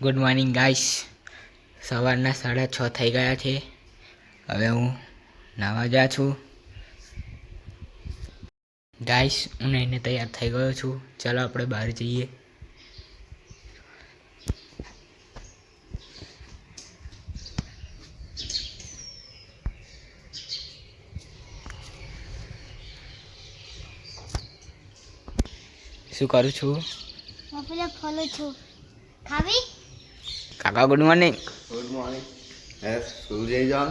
Good morning guys. સવારના 6:30 થઈ ગયા છે. હવે હું નાવા જા છું. ગાઈસ હું નહીને તૈયાર થઈ ગયો છું. ચાલો આપણે બહાર જઈએ. શું કરું છું? પેલા ફોલો છું ખાવી. કાકા good morning. Good morning. School જઈ જાઓ.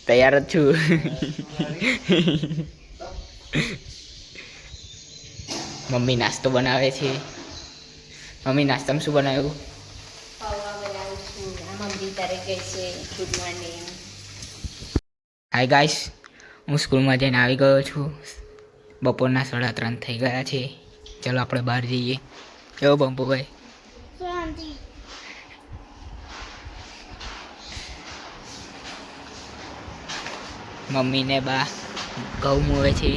તૈયાર જ છું. મમ્મી નાસ્તો બનાવે છે. મમ્મી નાસ્તામાં શું બનાવ્યું? પૌવા બનાવું છું. આ મમ્મી તારે ગઈ છે. Good morning. હાય ગાઈસ, હું સ્કૂલમાં જઈને આવી ગયો છું. બપોરના 3:30 થઈ ગયા છે. ચાલો આપણે બહાર જઈએ. કેવો બંપુભાઈ? શાંતિ. મમ્મી ને બા ઘઉં મોવે છે.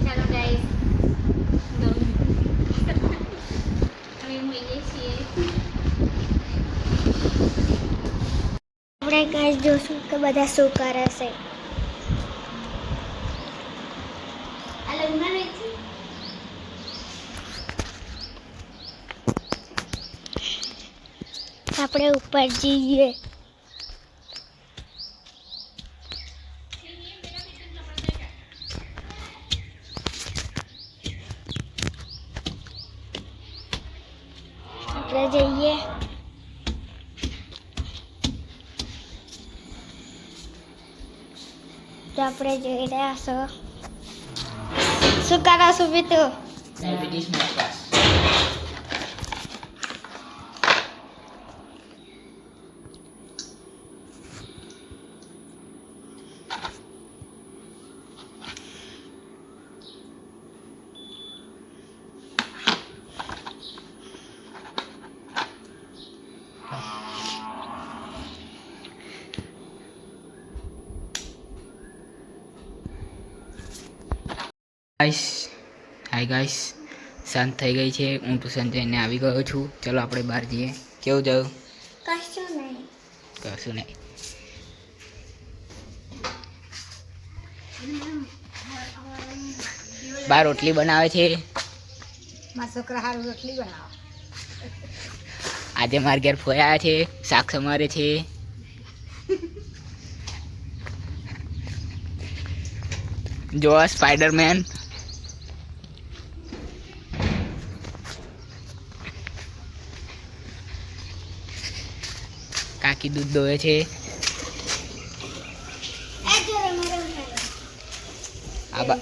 ચાલો ગાઈસ, અમે મળીએ છીએ. આપણે ગાઈસ જોશું કે બધા શું કરે છે. આ લગ્ન રહી છે. આપણે ઉપર જઈએ. આપણે જઈએ. તો આપણે જઈ રહ્યા છો. શું કરો છો બીતું? હાય ગાઈસ, શાંત થઈ ગઈ છે. હું ટ્યુશન જઈને આવી ગયો છું. ચલો આપણે બહાર જઈએ. કેવું જવું? કશું નહીં. કશું નહીં. બા રોટલી બનાવે છે. મારા છોકરા હારું રોટલી બનાવો. આજે મારા ઘેર ફોયા છે. શાક સમારે છે. જો સ્પાઈડરમેન. કાકી દૂધ દોવે છે. એ જોરે મારે ઉઠાડો. આ બા